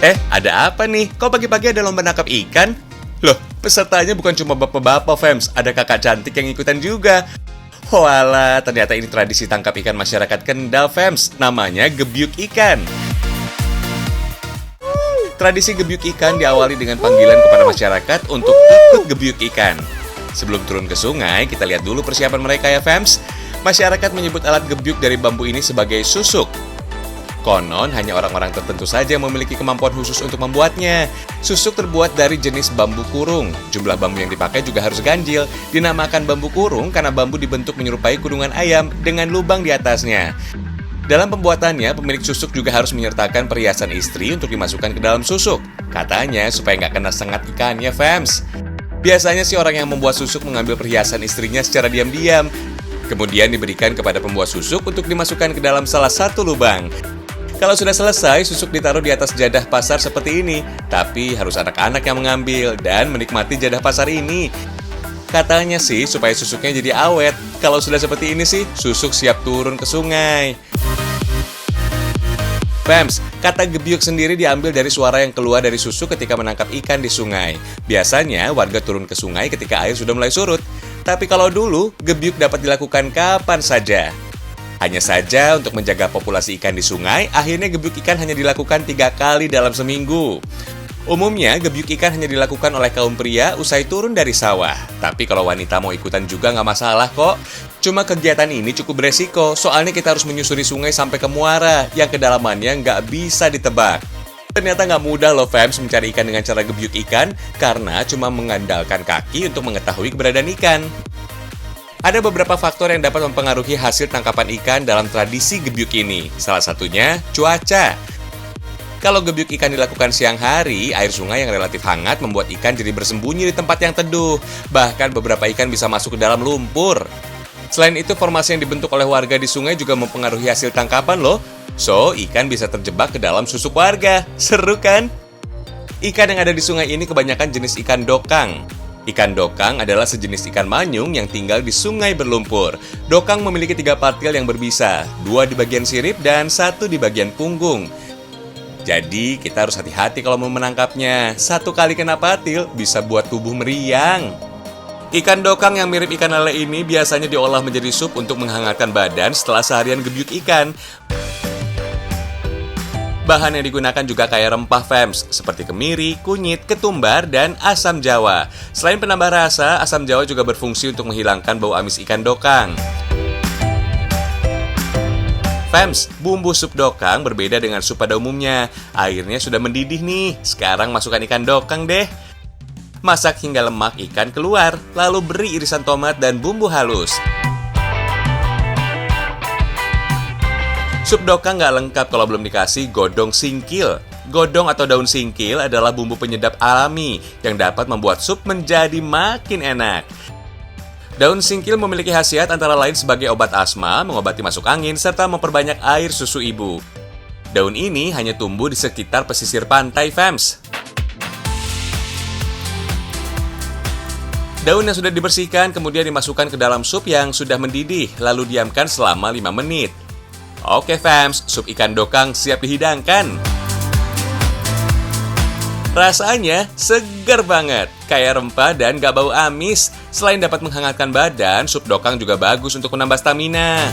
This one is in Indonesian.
Ada apa nih? Kok pagi-pagi ada lomba nangkap ikan? Loh, pesertanya bukan cuma bapak-bapak, Fems. Ada kakak cantik yang ikutan juga. Walah, ternyata ini tradisi tangkap ikan masyarakat Kendal, Fems. Namanya gebyuk ikan. Tradisi gebyuk ikan diawali dengan panggilan kepada masyarakat untuk ikut gebyuk ikan. Sebelum turun ke sungai, kita lihat dulu persiapan mereka ya, Fems. Masyarakat menyebut alat gebyuk dari bambu ini sebagai susuk. Konon, hanya orang-orang tertentu saja yang memiliki kemampuan khusus untuk membuatnya. Susuk terbuat dari jenis bambu kurung. Jumlah bambu yang dipakai juga harus ganjil. Dinamakan bambu kurung karena bambu dibentuk menyerupai kurungan ayam dengan lubang di atasnya. Dalam pembuatannya, pemilik susuk juga harus menyertakan perhiasan istri untuk dimasukkan ke dalam susuk. Katanya supaya nggak kena sengat ikannya, Fems. Biasanya sih orang yang membuat susuk mengambil perhiasan istrinya secara diam-diam. Kemudian diberikan kepada pembuat susuk untuk dimasukkan ke dalam salah satu lubang. Kalau sudah selesai, susuk ditaruh di atas jadah pasar seperti ini. Tapi harus anak-anak yang mengambil dan menikmati jadah pasar ini. Katanya sih supaya susuknya jadi awet. Kalau sudah seperti ini sih, susuk siap turun ke sungai. Fems, kata gebyuk sendiri diambil dari suara yang keluar dari susuk ketika menangkap ikan di sungai. Biasanya warga turun ke sungai ketika air sudah mulai surut. Tapi kalau dulu, gebyuk dapat dilakukan kapan saja. Hanya saja untuk menjaga populasi ikan di sungai, akhirnya gebyuk ikan hanya dilakukan 3 kali dalam seminggu. Umumnya, gebyuk ikan hanya dilakukan oleh kaum pria usai turun dari sawah. Tapi kalau wanita mau ikutan juga nggak masalah kok. Cuma kegiatan ini cukup beresiko, soalnya kita harus menyusuri sungai sampai ke muara, yang kedalamannya nggak bisa ditebak. Ternyata nggak mudah loh, Fems, mencari ikan dengan cara gebyuk ikan, karena cuma mengandalkan kaki untuk mengetahui keberadaan ikan. Ada beberapa faktor yang dapat mempengaruhi hasil tangkapan ikan dalam tradisi gebyuk ini. Salah satunya, cuaca. Kalau gebyuk ikan dilakukan siang hari, air sungai yang relatif hangat membuat ikan jadi bersembunyi di tempat yang teduh. Bahkan beberapa ikan bisa masuk ke dalam lumpur. Selain itu, formasi yang dibentuk oleh warga di sungai juga mempengaruhi hasil tangkapan loh. So, ikan bisa terjebak ke dalam susuk warga. Seru kan? Ikan yang ada di sungai ini kebanyakan jenis ikan dokang. Ikan dokang adalah sejenis ikan manyung yang tinggal di sungai berlumpur. Dokang memiliki 3 partil yang berbisa, 2 di bagian sirip dan 1 di bagian punggung. Jadi, kita harus hati-hati kalau mau menangkapnya. 1 kali kena partil bisa buat tubuh meriang. Ikan dokang yang mirip ikan lele ini biasanya diolah menjadi sup untuk menghangatkan badan setelah seharian gebyuk ikan. Bahan yang digunakan juga kaya rempah, Fems, seperti kemiri, kunyit, ketumbar, dan asam jawa. Selain penambah rasa, asam jawa juga berfungsi untuk menghilangkan bau amis ikan dokang. Fems, bumbu sup dokang berbeda dengan sup pada umumnya. Airnya sudah mendidih nih, sekarang masukkan ikan dokang deh. Masak hingga lemak ikan keluar, lalu beri irisan tomat dan bumbu halus. Sup dokang nggak lengkap kalau belum dikasih godong singkil. Godong atau daun singkil adalah bumbu penyedap alami yang dapat membuat sup menjadi makin enak. Daun singkil memiliki khasiat antara lain sebagai obat asma, mengobati masuk angin, serta memperbanyak air susu ibu. Daun ini hanya tumbuh di sekitar pesisir pantai, Fems. Daun yang sudah dibersihkan kemudian dimasukkan ke dalam sup yang sudah mendidih, lalu diamkan selama 5 menit. Oke, Fems, sup ikan dokang siap dihidangkan. Rasanya segar banget, kaya rempah dan gak bau amis. Selain dapat menghangatkan badan, sup dokang juga bagus untuk menambah stamina.